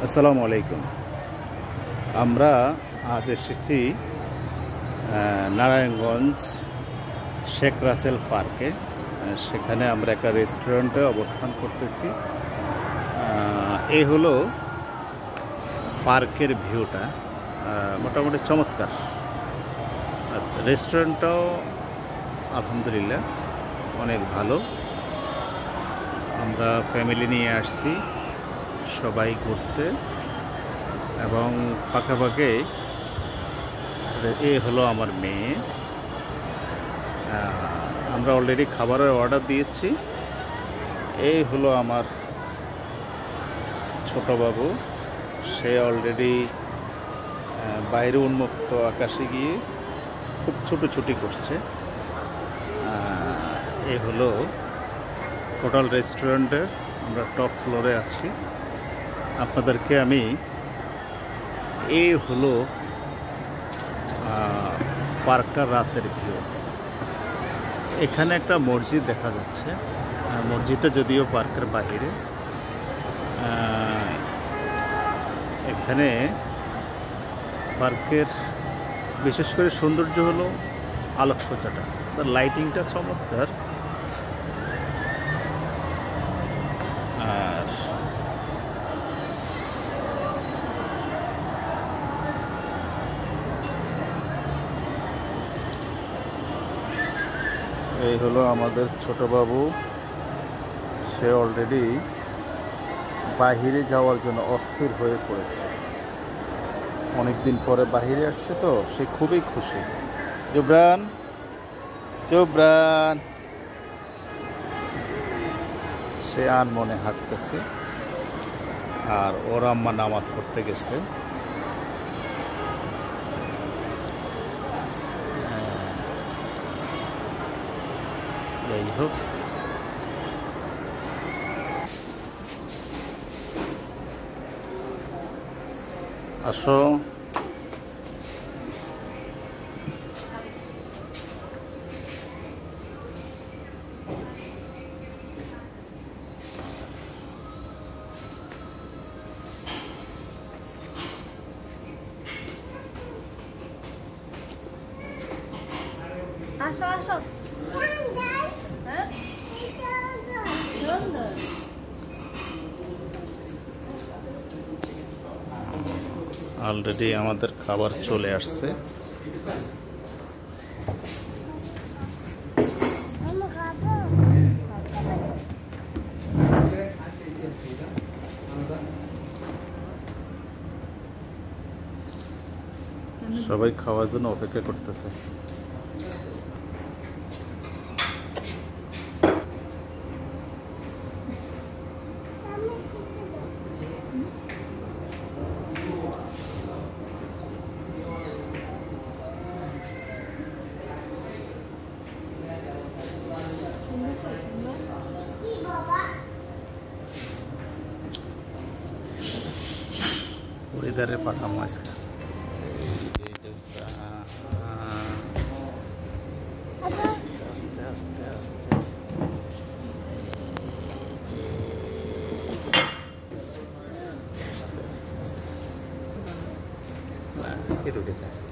আসসালামু আলাইকুম। আমরা আজ এসেছি নারায়ণগঞ্জ শেখ রাসেল পার্কে। সেখানে আমরা একটা রেস্টুরেন্টে অবস্থান করতেছি। এই হলো পার্কের ভিউটা, মোটামুটি চমৎকার। রেস্টুরেন্টটাও আলহামদুলিল্লাহ অনেক ভালো। আমরা ফ্যামিলি নিয়ে আসছি সবাই ঘুরতে, এবং পাশাপাশি এ হলো আমার মেয়ে। আমরা অলরেডি খাবারের অর্ডার দিয়েছি। এই হলো আমার ছোট বাবু, সে অলরেডি বাইরে উন্মুক্ত আকাশে গিয়ে খুব ছুটোছুটি করছে। এই হলো টোটাল রেস্টুরেন্টের, আমরা টপ ফ্লোরে আছি। আপনাদেরকে আমি এই হলো পার্কটার রাতের ভিউ। এখানে একটা মসজিদ দেখা যাচ্ছে। মসজিদটা যদিও পার্কের বাইরে। এখানে পার্কের বিশেষ করে সৌন্দর্য হলো আলোকসজ্জাটা, তার লাইটিংটা চমৎকার। আর এই হলো আমাদের ছোট বাবু, সে অলরেডি বাহিরে যাওয়ার জন্য অস্থির হয়ে পড়েছে। অনেকদিন পরে বাহিরে আসছে তো সে খুবই খুশি। জুবরান, জুবরান, সে আনমনে হাঁটতেছে। আর ওর আম্মা নামাজ পড়তে গেছে। যাই হোক, আসো। আসো আসো। অলরেডি আমাদের খাবার চলে আসছে। সবাই খাওয়ার জন্য অপেক্ষা করতেছে। ওয়েদারে পাঠামো আজকে। আস্তে আস্তে আস্তে আস্তে আস্তে আস্তে।